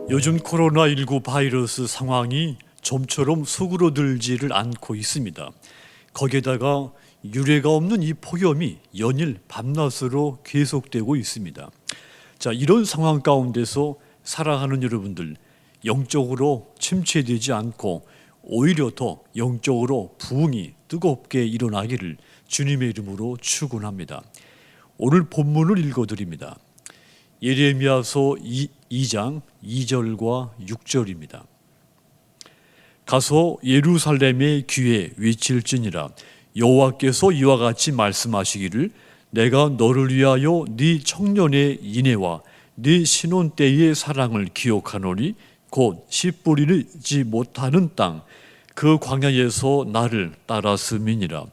요즘 코로나19 바이러스 상황이 좀처럼 수그러들지를 않고 있습니다. 거기에다가 유례가 없는 이 폭염이 연일 밤낮으로 계속되고 있습니다. 자, 이런 상황 가운데서 사랑하는 여러분들, 영적으로 침체되지 않고 오히려 더 영적으로 부흥이 뜨겁게 일어나기를 주님의 이름으로 축원합니다. 오늘 본문을 읽어드립니다. 예레미야서 2장 2절과 6절입니다. 가서 예루살렘의 귀에 외칠지니라. 여호와께서 이와 같이 말씀하시기를 내가 너를 위하여 네 청년의 인애와 네 신혼 때의 사랑을 기억하노니 곧 씨 뿌리지 못하는 땅 그 광야에서 나를 따랐음이니라.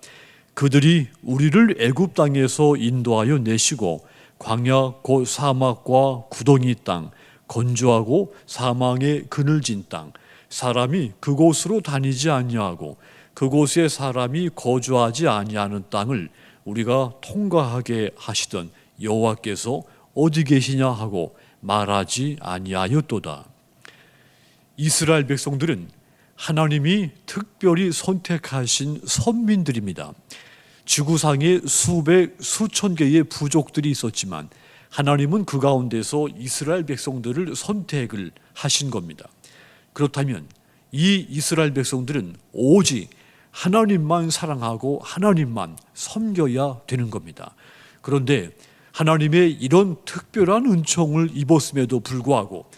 그들이 우리를 애굽 땅에서 인도하여 내시고 광야 곧 사막과 구덩이 땅 건조하고 사망의 그늘진 땅 사람이 그곳으로 다니지 아니하고 그곳에 사람이 거주하지 아니하는 땅을 우리가 통과하게 하시던 여호와께서 어디 계시냐 하고 말하지 아니하였도다. 이스라엘 백성들은 하나님이 특별히 선택하신 선민들입니다. 지구상에 수백, 수천 개의 부족들이 있었지만 하나님은 그 가운데서 이스라엘 백성들을 선택을 하신 겁니다. 그렇다면 이 이스라엘 백성들은 오직 하나님만 사랑하고 하나님만 섬겨야 되는 겁니다. 그런데 하나님의 이런 특별한 은총을 입었음에도 불구하고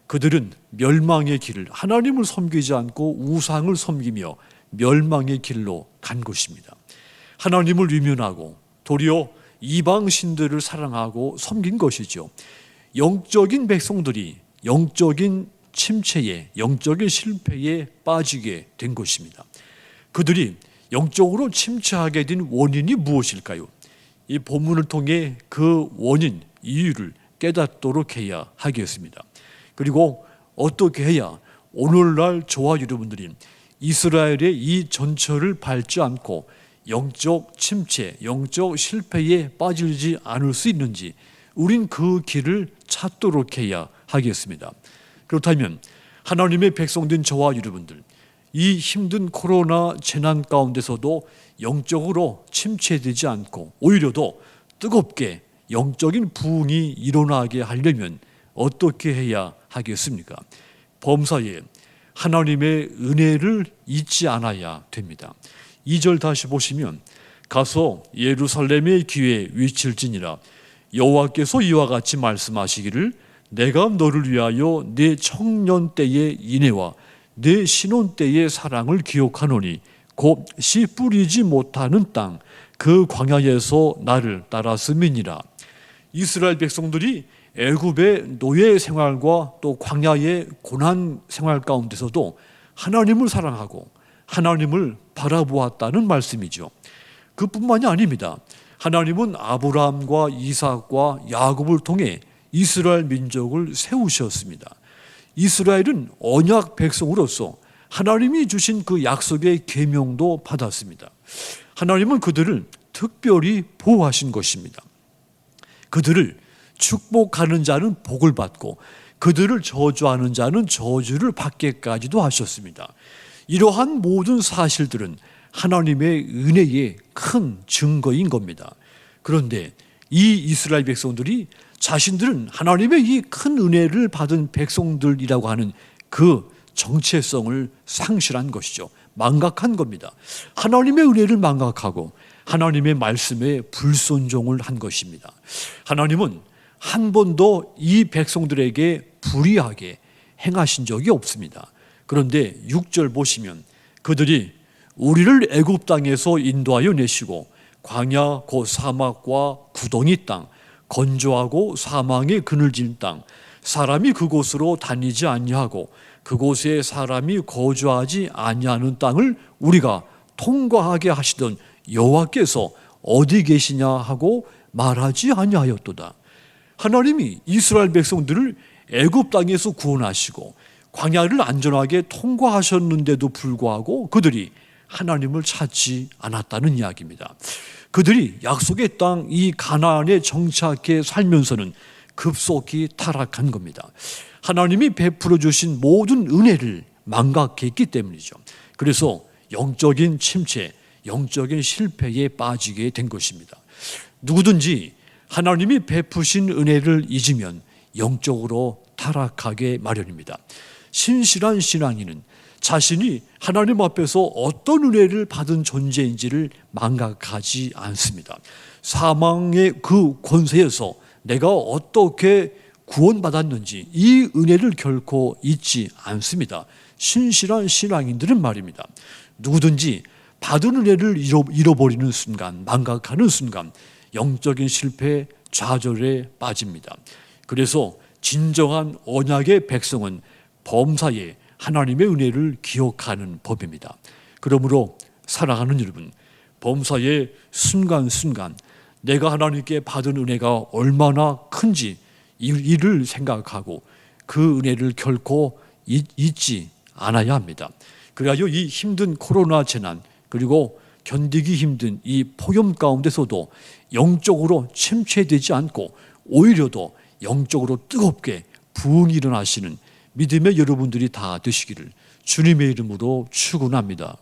그들은 멸망의 길을, 하나님을 섬기지 않고 우상을 섬기며 멸망의 길로 간 것입니다. 하나님을 위면하고 도리어 이방 신들을 사랑하고 섬긴 것이죠. 영적인 백성들이 영적인 침체에, 영적인 실패에 빠지게 된 것입니다. 그들이 영적으로 침체하게 된 원인이 무엇일까요? 이 본문을 통해 그 원인, 이유를 깨닫도록 해야 하겠습니다. 그리고 어떻게 해야 오늘날 저와 여러분들이 이스라엘의 이 전철을 밟지 않고 영적 침체, 영적 실패에 빠지지 않을 수 있는지 우린 그 길을 찾도록 해야 하겠습니다. 그렇다면 하나님의 백성된 저와 여러분들, 이 힘든 코로나 재난 가운데서도 영적으로 침체되지 않고 오히려 더 뜨겁게 영적인 부흥이 일어나게 하려면 어떻게 해야 하겠습니까? 범사에 하나님의 은혜를 잊지 않아야 됩니다. 2절 다시 보시면 가서 예루살렘의 귀에 외칠지니라. 여호와께서 이와 같이 말씀하시기를 내가 너를 위하여 내 청년 때의 인애와 내 신혼 때의 사랑을 기억하노니 곧 씨 뿌리지 못하는 땅 그 광야에서 나를 따랐음이니라. 이스라엘 백성들이 애굽의 노예 생활과 또 광야의 고난 생활 가운데서도 하나님을 사랑하고 하나님을 바라보았다는 말씀이죠. 그뿐만이 아닙니다. 하나님은 아브라함과 이삭과 야곱을 통해 이스라엘 민족을 세우셨습니다. 이스라엘은 언약 백성으로서 하나님이 주신 그 약속의 계명도 받았습니다. 하나님은 그들을 특별히 보호하신 것입니다. 그들을 축복하는 자는 복을 받고 그들을 저주하는 자는 저주를 받게까지도 하셨습니다. 이러한 모든 사실들은 하나님의 은혜의 큰 증거인 겁니다. 그런데 이 이스라엘 백성들이 자신들은 하나님의 이 큰 은혜를 받은 백성들이라고 하는 그 정체성을 상실한 것이죠. 망각한 겁니다. 하나님의 은혜를 망각하고 하나님의 말씀에 불순종을 한 것입니다. 하나님은 한 번도 이 백성들에게 불의하게 행하신 적이 없습니다. 그런데 6절 보시면 그들이 우리를 애굽 땅에서 인도하여 내시고 광야 곧 사막과 구덩이 땅 건조하고 사망의 그늘진 땅 사람이 그곳으로 다니지 아니하고 그곳에 사람이 거주하지 아니하는 땅을 우리가 통과하게 하시던 여호와께서 어디 계시냐 하고 말하지 아니하였도다. 하나님이 이스라엘 백성들을 애굽 땅에서 구원하시고 광야를 안전하게 통과하셨는데도 불구하고 그들이 하나님을 찾지 않았다는 이야기입니다. 그들이 약속의 땅 이 가나안에 정착해 살면서는 급속히 타락한 겁니다. 하나님이 베풀어 주신 모든 은혜를 망각했기 때문이죠. 그래서 영적인 침체, 영적인 실패에 빠지게 된 것입니다. 누구든지 하나님이 베푸신 은혜를 잊으면 영적으로 타락하게 마련입니다. 신실한 신앙인은 자신이 하나님 앞에서 어떤 은혜를 받은 존재인지를 망각하지 않습니다. 사망의 그 권세에서 내가 어떻게 구원받았는지 이 은혜를 결코 잊지 않습니다. 신실한 신앙인들은 말입니다. 누구든지 받은 은혜를 잃어버리는 순간, 망각하는 순간 영적인 실패, 좌절에 빠집니다. 그래서 진정한 언약의 백성은 범사에 하나님의 은혜를 기억하는 법입니다. 그러므로 사랑하는 여러분, 범사의 순간순간 내가 하나님께 받은 은혜가 얼마나 큰지 이를 생각하고 그 은혜를 결코 잊지 않아야 합니다. 그래야 이 힘든 코로나 재난 그리고 견디기 힘든 이 폭염 가운데서도 영적으로 침체되지 않고 오히려 더 영적으로 뜨겁게 부흥이 일어나시는 믿음의 여러분들이 다 되시기를 주님의 이름으로 축원합니다.